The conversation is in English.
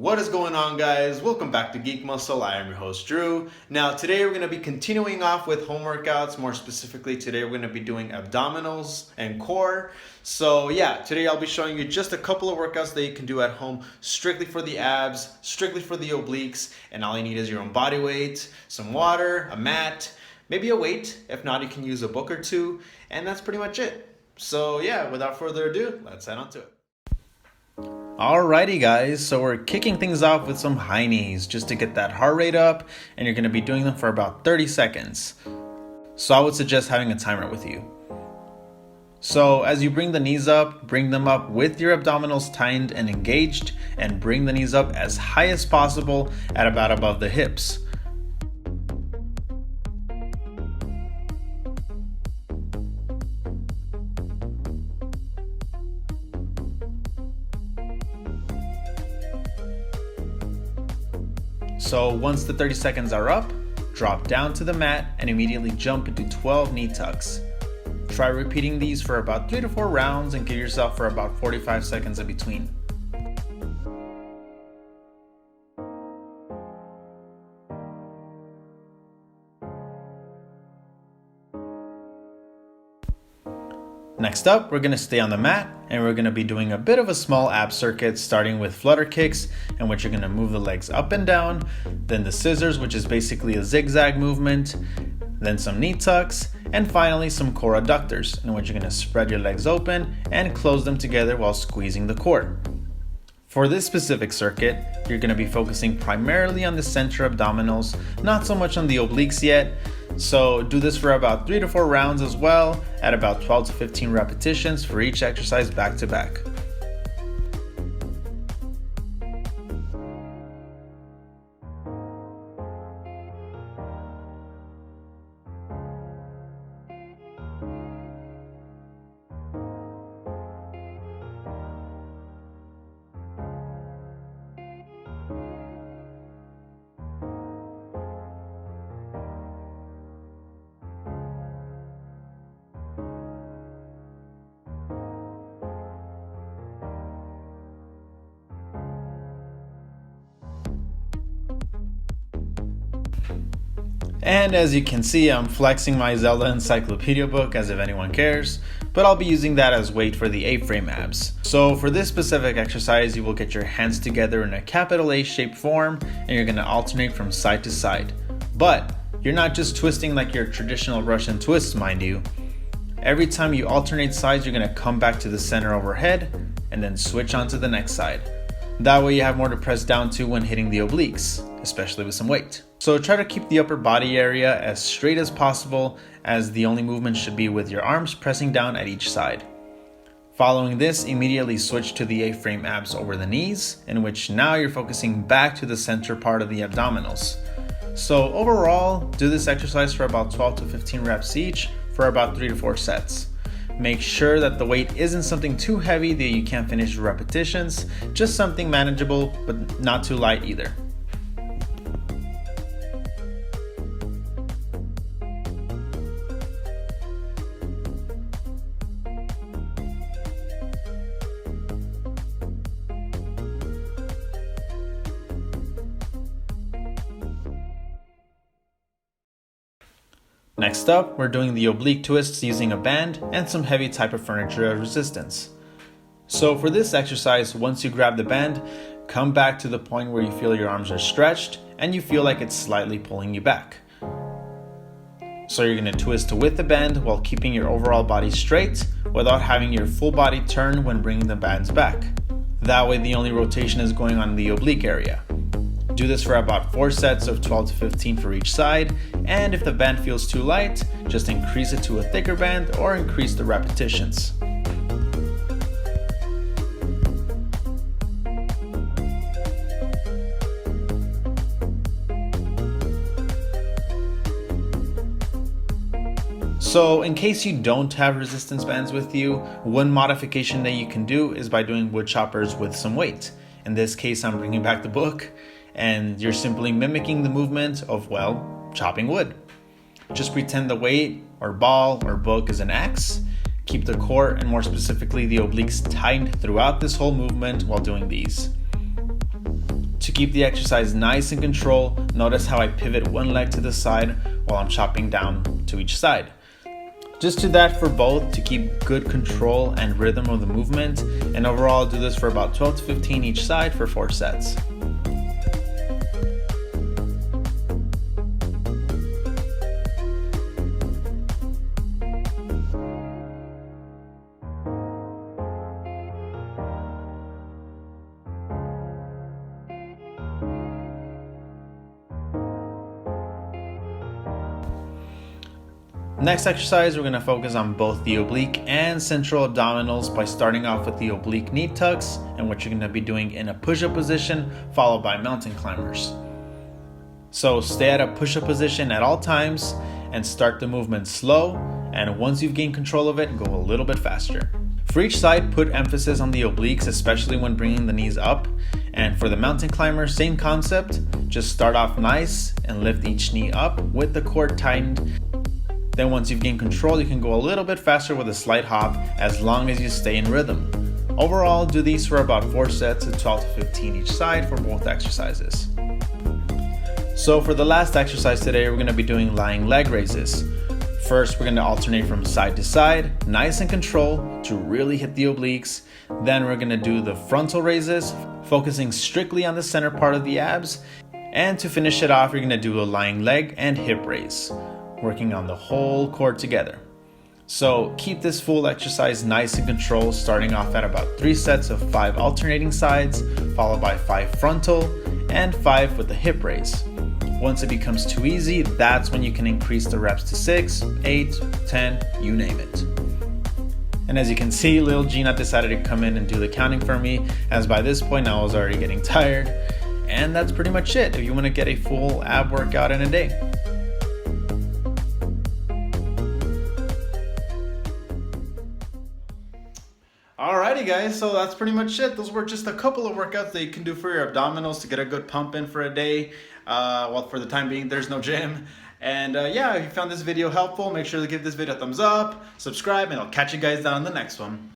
What is going on, guys? Welcome back to Geek Muscle. I am your host, Drew. Now, today we're going to be continuing off with home workouts. More specifically, today we're going to be doing abdominals and core. So yeah, today I'll be showing you just a couple of workouts that you can do at home strictly for the abs, strictly for the obliques, and all you need is your own body weight, some water, a mat, maybe a weight. If not, you can use a book or two, and that's pretty much it. So yeah, without further ado, let's head on to it. Alrighty guys, so we're kicking things off with some high knees just to get that heart rate up, and you're going to be doing them for about 30 seconds. So I would suggest having a timer with you. So as you bring the knees up, bring them up with your abdominals tightened and engaged, and bring the knees up as high as possible at about above the hips. So once the 30 seconds are up, drop down to the mat and immediately jump into 12 knee tucks. Try repeating these for about 3 to 4 rounds and give yourself for about 45 seconds in between. Next up, we're going to stay on the mat and we're going to be doing a bit of a small ab circuit, starting with flutter kicks, in which you're going to move the legs up and down, then the scissors, which is basically a zigzag movement, then some knee tucks, and finally some core adductors, in which you're going to spread your legs open and close them together while squeezing the core. For this specific circuit, you're going to be focusing primarily on the center abdominals, not so much on the obliques yet. So do this for about 3 to 4 rounds as well, at about 12 to 15 repetitions for each exercise back to back. And as you can see, I'm flexing my Zelda encyclopedia book as if anyone cares, but I'll be using that as weight for the A-frame abs. So for this specific exercise, you will get your hands together in a capital A-shaped form, and you're going to alternate from side to side. But you're not just twisting like your traditional Russian twists, mind you. Every time you alternate sides, you're going to come back to the center overhead, and then switch on to the next side. That way you have more to press down to when hitting the obliques, especially with some weight. So try to keep the upper body area as straight as possible, as the only movement should be with your arms pressing down at each side. Following this, immediately switch to the A-frame abs over the knees, in which now you're focusing back to the center part of the abdominals. So overall, do this exercise for about 12 to 15 reps each for about 3 to 4 sets. Make sure that the weight isn't something too heavy that you can't finish the repetitions, just something manageable but not too light either. Next up, we're doing the oblique twists using a band and some heavy type of furniture resistance. So for this exercise, once you grab the band, come back to the point where you feel your arms are stretched and you feel like it's slightly pulling you back. So you're going to twist with the band while keeping your overall body straight without having your full body turn when bringing the bands back. That way the only rotation is going on in the oblique area. Do this for about 4 sets of 12 to 15 for each side, and if the band feels too light, just increase it to a thicker band or increase the repetitions. So in case you don't have resistance bands with you, one modification that you can do is by doing wood choppers with some weight. In this case, I'm bringing back the book, and you're simply mimicking the movement of, well, chopping wood. Just pretend the weight or ball or book is an axe. Keep the core and more specifically the obliques tightened throughout this whole movement while doing these. To keep the exercise nice and controlled, notice how I pivot one leg to the side while I'm chopping down to each side. Just do that for both to keep good control and rhythm of the movement, and overall do this for about 12 to 15 each side for 4 sets. Next exercise, we're going to focus on both the oblique and central abdominals by starting off with the oblique knee tucks and what you're going to be doing in a push-up position, followed by mountain climbers. So stay at a push-up position at all times and start the movement slow, and once you've gained control of it, go a little bit faster. For each side, put emphasis on the obliques, especially when bringing the knees up. And for the mountain climber, same concept, just start off nice and lift each knee up with the core tightened. Then once you've gained control, you can go a little bit faster with a slight hop as long as you stay in rhythm. Overall, do these for about 4 sets of 12 to 15 each side for both exercises. So for the last exercise today, we're going to be doing lying leg raises. First, we're going to alternate from side to side, nice and controlled to really hit the obliques. Then we're going to do the frontal raises, focusing strictly on the center part of the abs. And to finish it off, you're going to do a lying leg and hip raise, working on the whole core together. So keep this full exercise nice and controlled, starting off at about 3 sets of 5 alternating sides, followed by 5 frontal and 5 with the hip raise. Once it becomes too easy, that's when you can increase the reps to 6, 8, 10, you name it. And as you can see, little Gina decided to come in and do the counting for me, as by this point I was already getting tired. And that's pretty much it if you want to get a full ab workout in a day. Alrighty guys, so that's pretty much it. Those were just a couple of workouts that you can do for your abdominals to get a good pump in for a day. Well, for the time being, there's no gym. And yeah, if you found this video helpful, make sure to give this video a thumbs up, subscribe, and I'll catch you guys down in the next one.